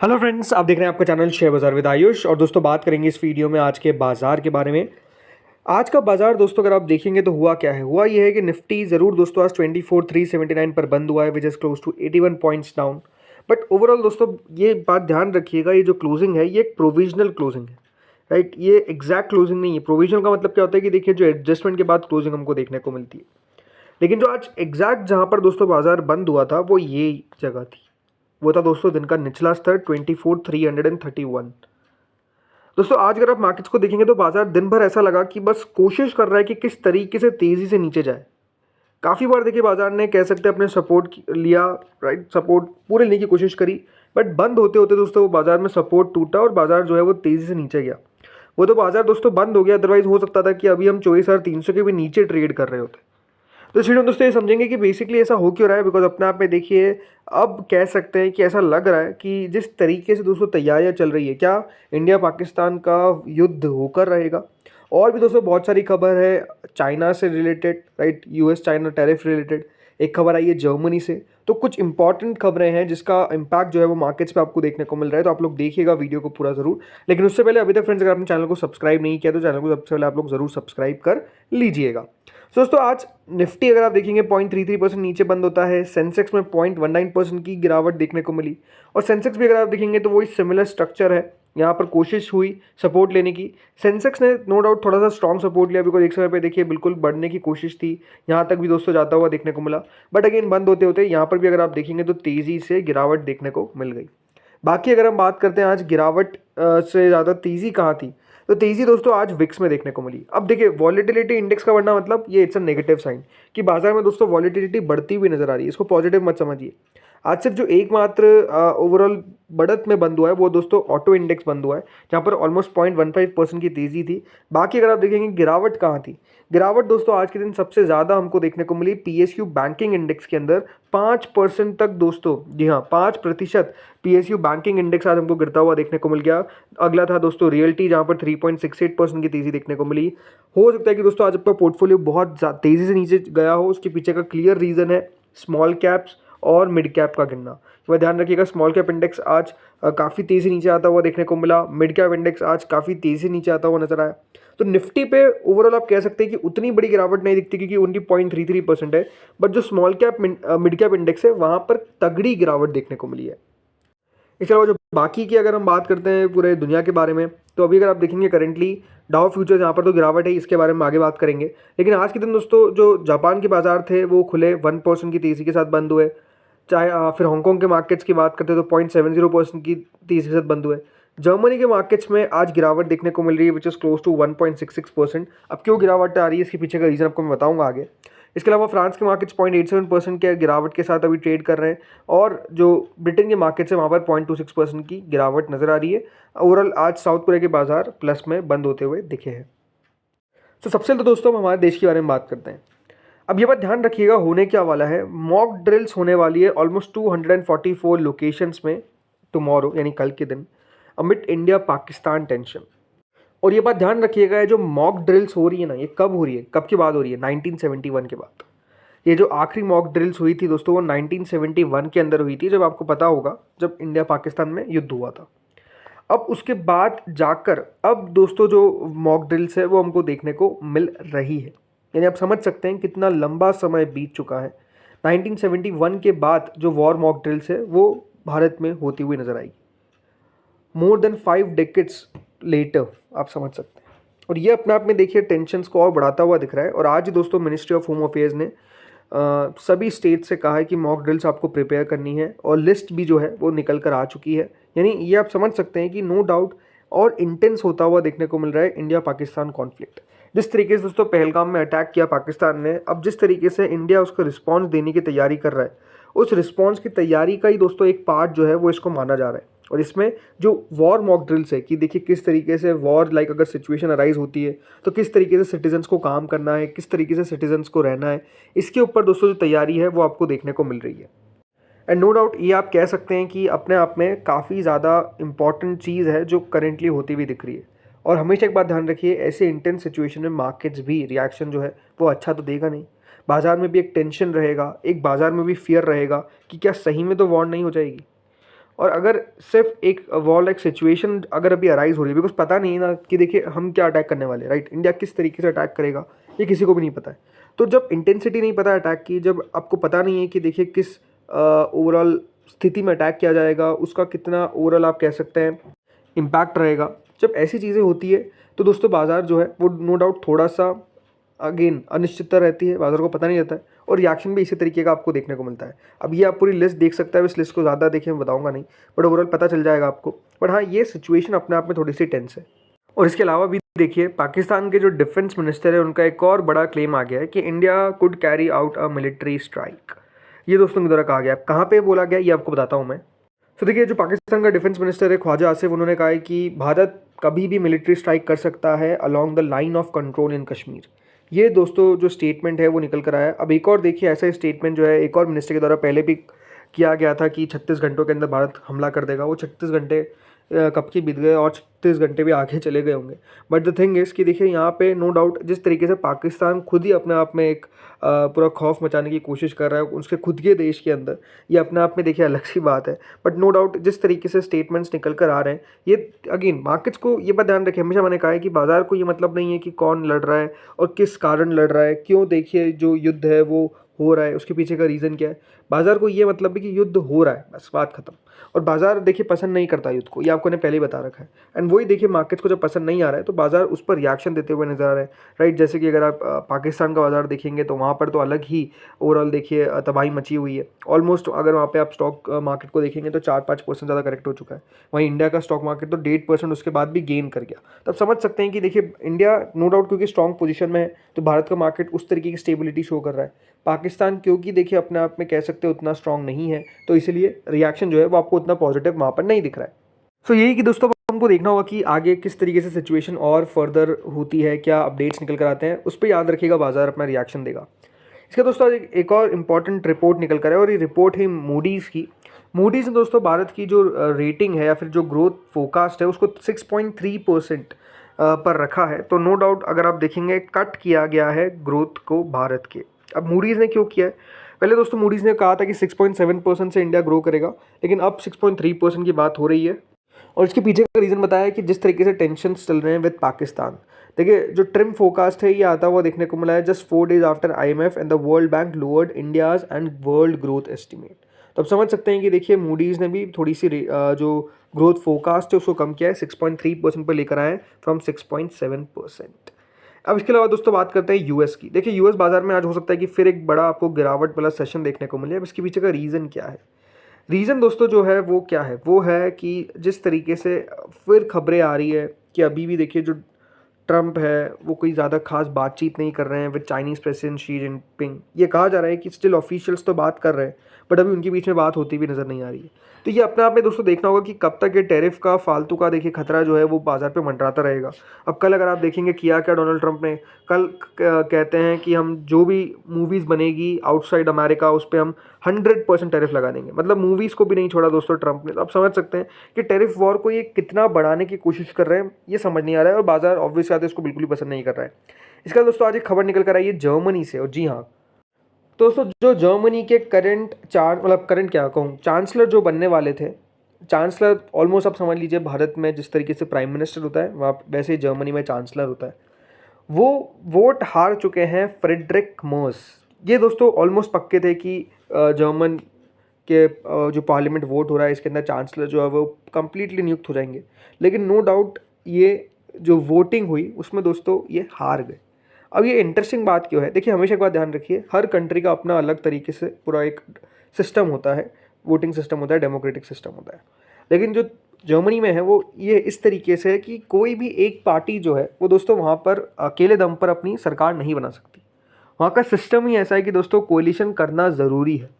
Hello friends, आप देख रहे हैं आपका चैनल शेयर बाजार विद आयुष। और दोस्तों बात करेंगे इस वीडियो में आज के बाजार के बारे में। आज का बाजार दोस्तों अगर आप देखेंगे तो हुआ क्या है, हुआ ये है कि निफ्टी ज़रूर दोस्तों आज 24,379 पर बंद हुआ है, which is close to 81 points down. But overall दोस्तों ये बात ध्यान रखिएगा, ये जो क्लोजिंग है ये एक प्रोविजनल क्लोजिंग है, राइट। ये एग्जैक्ट क्लोजिंग नहीं है। प्रोविजनल का मतलब क्या होता है कि देखिए जो एडजस्टमेंट के बाद क्लोजिंग हमको देखने को मिलती है, लेकिन जो आज एग्जैक्ट जहाँ पर दोस्तों बाजार बंद हुआ था वो ये जगह थी। वो था दोस्तों दिन का निचला स्तर 24,331। दोस्तों आज अगर आप मार्केट्स को देखेंगे तो बाजार दिन भर ऐसा लगा कि बस कोशिश कर रहा है कि किस तरीके से तेजी से नीचे जाए। काफ़ी बार देखिए बाजार ने कह सकते हैं अपने सपोर्ट लिया, राइट, सपोर्ट पूरे लेने की कोशिश करी, बट बंद होते होते दोस्तों वो बाजार में सपोर्ट टूटा और बाजार जो है वो तेज़ी से नीचे गया। वो तो बाजार दोस्तों बंद हो गया, अदरवाइज हो सकता था कि अभी हम 24,300 के भी नीचे ट्रेड कर रहे होते। तो इस वीडियो में दोस्तों ये समझेंगे कि बेसिकली ऐसा हो क्यों रहा है। बिकॉज अपने आप में देखिए अब कह सकते हैं कि ऐसा लग रहा है कि जिस तरीके से दोस्तों तैयारियां चल रही है, क्या इंडिया पाकिस्तान का युद्ध होकर रहेगा। और भी दोस्तों बहुत सारी खबर है चाइना से related, right, US China tariff related. एक खबर आई है जर्मनी से। तो कुछ इंपॉर्टेंट खबरें हैं जिसका इम्पैक्ट जो है वो मार्केट्स पे आपको देखने को मिल रहा है। तो आप लोग देखिएगा वीडियो को पूरा ज़रूर। लेकिन उससे पहले अभी तक फ्रेंड्स अगर आपने चैनल को सब्सक्राइब नहीं किया तो चैनल को सबसे पहले आप लोग ज़रूर सब्सक्राइब कर लीजिएगा। दोस्तों आज निफ्टी अगर आप देखेंगे 0.33% नीचे बंद होता है। सेंसेक्स में 0.19% की गिरावट देखने को मिली। और सेंसेक्स भी अगर आप देखेंगे तो वही सिमिलर स्ट्रक्चर है। यहाँ पर कोशिश हुई सपोर्ट लेने की। सेंसेक्स ने नो डाउट थोड़ा सा स्ट्रॉन्ग सपोर्ट लिया, बिकॉज एक समय पे देखिए बिल्कुल बढ़ने की कोशिश थी, यहाँ तक भी दोस्तों जाता हुआ देखने को मिला। बट अगेन बंद होते होते यहाँ पर भी अगर आप देखेंगे तो तेज़ी से गिरावट देखने को मिल गई। बाकी अगर हम बात करते हैं आज गिरावट से ज़्यादा तेज़ी कहाँ थी, तो तेज़ी दोस्तों आज विक्स में देखने को मिली। अब देखिए वॉलेटिलिटी इंडेक्स का बढ़ना मतलब ये इट्स अ नेगेटिव साइन कि बाजार में दोस्तों वॉलेटिलिटी बढ़ती हुई नजर आ रही है। इसको पॉजिटिव मत समझिए। आज सिर्फ जो एकमात्र ओवरऑल बढ़त में बंद हुआ है वो दोस्तों ऑटो इंडेक्स बंद हुआ है, जहाँ पर ऑलमोस्ट 0.15% की तेज़ी थी। बाकी अगर आप देखेंगे गिरावट कहाँ थी, गिरावट दोस्तों आज के दिन सबसे ज़्यादा हमको देखने को मिली पीएसयू बैंकिंग इंडेक्स के अंदर 5% तक दोस्तों। जी हाँ, 5% पीएसयू बैंकिंग इंडेक्स आज हमको गिरता हुआ देखने को मिल गया। अगला था दोस्तों रियल्टी, जहाँ पर 3.68% की तेज़ी देखने को मिली। हो सकता है कि दोस्तों आज आपका पोर्टफोलियो बहुत तेज़ी से नीचे गया हो, उसके पीछे का क्लियर रीज़न है स्मॉल कैप्स और मिड कैप का गिरना। वह ध्यान रखिएगा, स्मॉल कैप इंडेक्स आज काफ़ी तेज़ी नीचे आता हुआ देखने को मिला। मिड कैप इंडेक्स आज काफ़ी तेज़ी नीचे आता हुआ नजर आया। तो निफ्टी पे ओवरऑल आप कह सकते हैं कि उतनी बड़ी गिरावट नहीं दिखती क्योंकि उनकी 0.33% है। बट जो small cap mid cap index है वहाँ पर तगड़ी गिरावट देखने को मिली है। इसके अलावा जो बाकी की अगर हम बात करते हैं पूरे दुनिया के बारे में, तो अभी अगर आप देखेंगे करेंटली डाउ फ्यूचर्स यहाँ पर तो गिरावट है, इसके बारे में आगे बात करेंगे। लेकिन आज के दिन दोस्तों जो जापान के बाजार थे वो खुले 1% की तेज़ी के साथ बंद हुए। चाहे फिर हांगकांग के मार्केट्स की बात करते हैं तो 0.70% की तेज़ी के साथ बंद हुए। जर्मनी के मार्केट्स में आज गिरावट देखने को मिल रही है विच इज़ क्लोज टू 1.66%। अब क्यों गिरावट आ रही है इसके पीछे का रीज़न आपको मैं बताऊंगा आगे। इसके अलावा फ्रांस के मार्केट्स 0.87% के गिरावट के साथ अभी ट्रेड कर रहे हैं। और जो ब्रिटेन के मार्केट्स है वहाँ पर 0.26% की गिरावट नज़र आ रही है। ओवरऑल आज साउथ कोरिया के बाजार प्लस में बंद होते हुए दिखे हैं। तो सबसे तो दोस्तों हम हमारे देश के बारे में बात करते हैं। अब ये बात ध्यान रखिएगा होने क्या वाला है, मॉक ड्रिल्स होने वाली है ऑलमोस्ट 244 लोकेशंस में टुमारो यानी कल के दिन, अमिट इंडिया पाकिस्तान टेंशन। और ये बात ध्यान रखिएगा, ये जो मॉक ड्रिल्स हो रही है ना, ये कब हो रही है, कब के बाद हो रही है, 1971 के बाद। ये जो आखिरी मॉक ड्रिल्स हुई थी दोस्तों वो 1971 के अंदर हुई थी, जब आपको पता होगा जब इंडिया पाकिस्तान में युद्ध हुआ था। अब उसके बाद जाकर अब दोस्तों जो मॉक ड्रिल्स है वो हमको देखने को मिल रही है। यानी आप समझ सकते हैं कितना लंबा समय बीत चुका है। 1971 के बाद जो वॉर मॉक ड्रिल्स है वो भारत में होती हुई नजर आएगी। मोर देन 5 डेकेड्स लेटर आप समझ सकते हैं। और ये अपने आप में देखिए टेंशन्स को और बढ़ाता हुआ दिख रहा है। और आज ही दोस्तों मिनिस्ट्री ऑफ होम अफेयर्स ने सभी स्टेट से कहा है कि मॉक ड्रिल्स आपको प्रिपेयर करनी है और लिस्ट भी जो है वो निकल कर आ चुकी है। यानी ये आप समझ सकते हैं कि नो डाउट और इंटेंस होता हुआ देखने को मिल रहा है इंडिया पाकिस्तान कॉन्फ्लिक्ट। जिस तरीके से दोस्तों पहलगाम में अटैक किया पाकिस्तान ने, अब जिस तरीके से इंडिया उसका रिस्पॉन्स देने की तैयारी कर रहा है, उस रिस्पॉन्स की तैयारी का ही दोस्तों एक पार्ट जो है वो इसको माना जा रहा है। और इसमें जो वॉर मॉक ड्रिल्स है कि देखिए किस तरीके से वॉर लाइक अगर सिचुएशन अराइज होती है तो किस तरीके से सिटीजन्स को काम करना है, किस तरीके से सिटीजन्स को रहना है, इसके ऊपर दोस्तों जो तैयारी है वो आपको देखने को मिल रही है। एंड नो डाउट ये आप कह सकते हैं कि अपने आप में काफ़ी ज़्यादा इंपॉर्टेंट चीज़ है जो करेंटली होती हुई दिख रही है। और हमेशा एक बात ध्यान रखिए, ऐसे इंटेंस सिचुएशन में मार्केट्स भी रिएक्शन जो है वो अच्छा तो देगा नहीं। बाजार में भी एक टेंशन रहेगा, एक बाजार में भी फियर रहेगा कि क्या सही में तो वॉर नहीं हो जाएगी। और अगर सिर्फ एक वॉर लाइक सिचुएशन अगर अभी अराइज हो रही है, बिकॉज पता नहीं है ना कि देखिए हम क्या अटैक करने वाले, राइट, इंडिया किस तरीके से अटैक करेगा ये किसी को भी नहीं पता है। तो जब इंटेंसिटी नहीं पता अटैक की, जब आपको पता नहीं है कि देखिए किस ओवरऑल स्थिति में अटैक किया जाएगा, उसका कितना ओवरऑल आप कह सकते हैं इम्पैक्ट रहेगा, जब ऐसी चीज़ें होती है तो दोस्तों बाज़ार जो है वो नो डाउट थोड़ा सा अगेन अनिश्चितता रहती है, बाज़ार को पता नहीं रहता है और रिएक्शन भी इसी तरीके का आपको देखने को मिलता है। अब ये आप पूरी लिस्ट देख सकते हैं, इस लिस्ट को ज़्यादा देखिए मैं बताऊंगा नहीं, बट ओवरऑल पता चल जाएगा आपको। बट हाँ, ये सिचुएशन अपने आप में थोड़ी सी टेंस है। और इसके अलावा भी देखिए पाकिस्तान के जो डिफेंस मिनिस्टर है उनका एक और बड़ा क्लेम आ गया है कि India could carry out a military strike. ये दोस्तों की द्वारा कहा गया है, कहाँ पे बोला गया ये आपको बताता हूँ मैं। तो देखिए जो पाकिस्तान का डिफेंस मिनिस्टर है ख्वाजा आसिफ, उन्होंने कहा है कि भारत कभी भी मिलिट्री स्ट्राइक कर सकता है along the line of control इन कश्मीर। ये दोस्तों जो स्टेटमेंट है वो निकल कर आया है। अब एक और देखिए ऐसा स्टेटमेंट जो है एक और मिनिस्टर के द्वारा पहले भी किया गया था कि 36 घंटों के अंदर भारत हमला कर देगा। वो 36 घंटे कब की बीत गए और 36 घंटे भी आगे चले गए होंगे। बट द थिंग इज़ कि देखिए यहाँ पे नो डाउट जिस तरीके से पाकिस्तान खुद ही अपने आप में एक पूरा खौफ मचाने की कोशिश कर रहा है उसके खुद के देश के अंदर, ये अपने आप में देखिए अलग सी बात है। बट नो डाउट जिस तरीके से स्टेटमेंट्स निकल कर आ रहे हैं, ये अगेन मार्केट्स को ये बात ध्यान रखें, हमेशा मैंने कहा है कि बाजार को ये मतलब नहीं है कि कौन लड़ रहा है और किस कारण लड़ रहा है, क्यों देखिए जो युद्ध है वो हो रहा है, उसके पीछे का रीज़न क्या है। बाजार को ये मतलब है कि युद्ध हो रहा है, बस बात खत्म। और बाजार देखिए पसंद नहीं करता युद्ध को, ये आपको ने पहले ही बता रखा है। एंड वही देखिए मार्केट्स को जब पसंद नहीं आ रहा है तो बाजार उस पर रिएक्शन देते हुए नजर आ रहे हैं, राइट। जैसे कि अगर आप पाकिस्तान का बाजार देखेंगे तो वहाँ पर तो अलग ही ओवरऑल देखिए तबाही मची हुई है। ऑलमोस्ट अगर वहाँ पे आप स्टॉक मार्केट को देखेंगे तो 4-5% ज़्यादा करेक्ट हो चुका है। वहीं इंडिया का स्टॉक मार्केट तो 1.5% उसके बाद भी गेन कर गया। तब समझ सकते हैं कि देखिए इंडिया नो डाउट क्योंकि स्ट्रॉन्ग पोजीशन में है तो भारत का मार्केट उस तरीके की स्टेबिलिटी शो कर रहा है। पाकिस्तान क्योंकि देखिए अपने आप में कह सकते हैं उतना स्ट्रांग नहीं है, तो इसलिए रिएक्शन जो है वो आपको उतना पॉजिटिव वहाँ पर नहीं दिख रहा है। सो यही कि दोस्तों हमको देखना होगा कि आगे किस तरीके से सिचुएशन और फर्दर होती है, क्या अपडेट्स निकल कर आते हैं, उस पर याद रखिएगा बाजार अपना रिएक्शन देगा। इसका दोस्तों एक और इम्पॉर्टेंट रिपोर्ट निकल कर है और ये रिपोर्ट है मूडीज़ की। मूडीज़ ने दोस्तों भारत की जो रेटिंग है या फिर जो ग्रोथ फोकास्ट है उसको 6.3% पर रखा है। तो नो डाउट अगर आप देखेंगे कट किया गया है ग्रोथ को भारत के। अब मूडीज़ ने क्यों किया है, पहले दोस्तों मूडीज़ ने कहा था कि 6.7% से इंडिया ग्रो करेगा, लेकिन अब 6.3% की बात हो रही है। और इसके पीछे का रीज़न बताया है कि जिस तरीके से टेंशन चल रहे हैं विद पाकिस्तान। देखिए जो ट्रिम फोकास्ट है ये आता हुआ देखने को मिला है just 4 days after IMF and the world bank lowered India's and world growth estimate. तो आप समझ सकते हैं कि देखिए मूडीज़ ने भी थोड़ी सी जो ग्रोथ फोकास्ट है उसको कम किया है, 6.3% पर लेकर आए फ्रॉम 6.7%। अब इसके अलावा दोस्तों बात करते हैं यूएस की। देखिए यूएस बाजार में आज हो सकता है कि फिर एक बड़ा आपको गिरावट वाला सेशन देखने को मिले। अब इसके पीछे का रीज़न क्या है, रीज़न दोस्तों जो है वो क्या है, वो है कि जिस तरीके से फिर खबरें आ रही है कि अभी भी देखिए जो ट्रंप है वो कोई ज़्यादा खास बातचीत नहीं कर रहे हैं with Chinese president Xi Jinping. ये कहा जा रहा है कि स्टिल ऑफिशियल्स तो बात कर रहे हैं बट अभी उनके बीच में बात होती भी नज़र नहीं आ रही है। तो ये अपने आप में दोस्तों देखना होगा कि कब तक ये टैरिफ का फालतू का देखिए खतरा जो है वो बाजार पे मंडराता रहेगा। अब कल अगर आप देखेंगे किया क्या डोनाल्ड ट्रंप ने, कल कहते हैं कि हम जो भी मूवीज़ बनेगी आउटसाइड अमेरिका उस पर हम 100% टैरिफ लगा देंगे। मतलब मूवीज़ को भी नहीं छोड़ा दोस्तों ट्रंप ने। तो आप समझ सकते हैं कि टैरिफ वॉर को ये कितना बढ़ाने की कोशिश कर रहे हैं, ये समझ नहीं आ रहा है और बाजार ऑब्वियस बात है इसको बिल्कुल भी पसंद नहीं कर रहा है। इसका दोस्तों आज एक खबर निकल कर आई है जर्मनी से, और जी हाँ दोस्तों जो जर्मनी के करंट क्या कहूँ चांसलर जो बनने वाले थे, चांसलर ऑलमोस्ट आप समझ लीजिए भारत में जिस तरीके से प्राइम मिनिस्टर होता है वहाँ वैसे ही जर्मनी में चांसलर होता है। वो वोट हार चुके हैं फ्रेडरिक मर्स। ये दोस्तों ऑलमोस्ट पक्के थे कि जर्मन के जो पार्लियामेंट वोट हो रहा है इसके अंदर चांसलर जो है वो कम्प्लीटली नियुक्त हो जाएंगे, लेकिन नो डाउट ये जो वोटिंग हुई उसमें दोस्तों ये हार गए। अब ये इंटरेस्टिंग बात क्यों है, देखिए हमेशा एक बात ध्यान रखिए, हर कंट्री का अपना अलग तरीके से पूरा एक सिस्टम होता है, वोटिंग सिस्टम होता है, डेमोक्रेटिक सिस्टम होता है। लेकिन जो जर्मनी में है वो ये इस तरीके से है कि कोई भी एक पार्टी जो है वो दोस्तों वहाँ पर अकेले दम पर अपनी सरकार नहीं बना सकती। वहाँ का सिस्टम ही ऐसा है कि दोस्तों कोलिशन करना ज़रूरी है।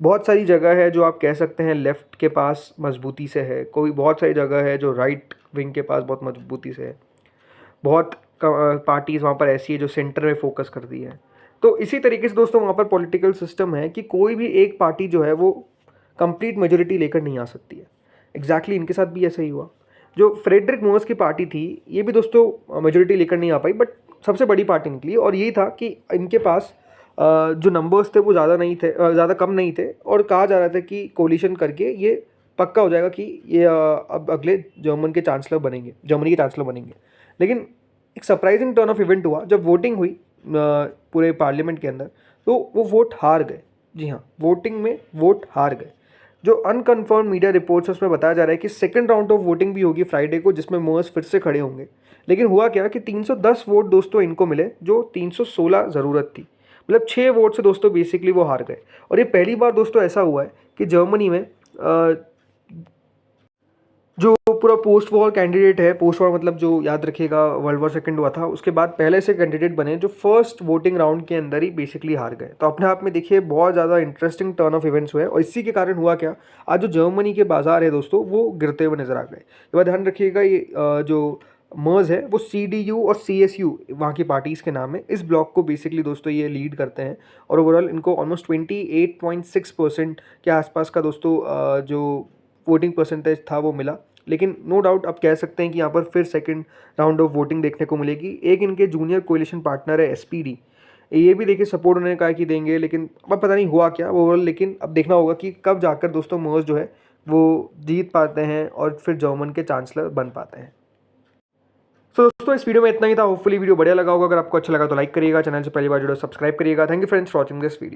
बहुत सारी जगह है जो आप कह सकते हैं लेफ़्ट के पास मजबूती से है, कोई बहुत सारी जगह है जो राइट विंग के पास बहुत मजबूती से है, बहुत पार्टीज़ वहाँ पर ऐसी है जो सेंटर में फोकस करती है। तो इसी तरीके से दोस्तों वहाँ पर पॉलिटिकल सिस्टम है कि कोई भी एक पार्टी जो है वो कंप्लीट मेजोरिटी लेकर नहीं आ सकती है। एग्जैक्टली इनके साथ भी ऐसा ही हुआ। जो फ्रेडरिक मर्स की पार्टी थी ये भी दोस्तों मेजोरिटी लेकर नहीं आ पाई, बट सबसे बड़ी पार्टी निकली और यही था कि इनके पास जो नंबर्स थे वो ज़्यादा कम नहीं थे और कहा जा रहा था कि कोलिशन करके ये पक्का हो जाएगा कि ये अब अगले जर्मनी के चांसलर बनेंगे। लेकिन एक सरप्राइजिंग टर्न ऑफ इवेंट हुआ जब वोटिंग हुई पूरे पार्लियामेंट के अंदर, तो वो वोट हार गए। जी हाँ, वोटिंग में वोट हार गए। जो अनकन्फर्म मीडिया रिपोर्ट्स उसमें बताया जा रहा है कि सेकंड राउंड ऑफ वोटिंग भी होगी फ्राइडे को, जिसमें मर्ज फिर से खड़े होंगे। लेकिन हुआ क्या कि 310 वोट दोस्तों इनको मिले, जो 316 ज़रूरत थी। मतलब 6 वोट से दोस्तों बेसिकली वो हार गए। और ये पहली बार दोस्तों ऐसा हुआ है कि जर्मनी में जो पूरा पोस्ट वॉर कैंडिडेट है, पोस्ट वॉर मतलब जो याद रखिएगा वर्ल्ड वॉर सेकंड हुआ था, उसके बाद पहले से कैंडिडेट बने जो फर्स्ट वोटिंग राउंड के अंदर ही बेसिकली हार गए। तो अपने आप में देखिए बहुत ज़्यादा इंटरेस्टिंग टर्न ऑफ इवेंट्स हुए, और इसी के कारण हुआ क्या, आज जो जर्मनी के बाजार है दोस्तों वो गिरते हुए नजर आ गए। ये बात ध्यान रखिएगा, ये जो मर्ज है वो CDU और CSU वहाँ की पार्टीज़ के नाम है। इस ब्लॉक को बेसिकली दोस्तों ये लीड करते हैं, और ओवरऑल इनको ऑलमोस्ट 28.6% के आसपास का दोस्तों जो वोटिंग परसेंटेज था वो मिला। लेकिन नो डाउट आप कह सकते हैं कि यहाँ पर फिर सेकंड राउंड ऑफ वोटिंग देखने को मिलेगी। एक इनके जूनियर कोलिशन पार्टनर है SPD, ये भी देखिए सपोर्ट उन्होंने कहा कि देंगे, लेकिन अब पता नहीं हुआ क्या ओवरऑल। लेकिन अब देखना होगा कि कब जाकर दोस्तों मर्ज जो है वो जीत पाते हैं और फिर जर्मन के चांसलर बन पाते हैं। तो दोस्तों इस वीडियो में इतना ही था। होपफुली वीडियो बढ़िया लगा होगा। अगर आपको अच्छा लगा तो लाइक करिएगा, चैनल से पहली बार जुड़े सब्सक्राइब करिएगा। Thank you friends for watching this video.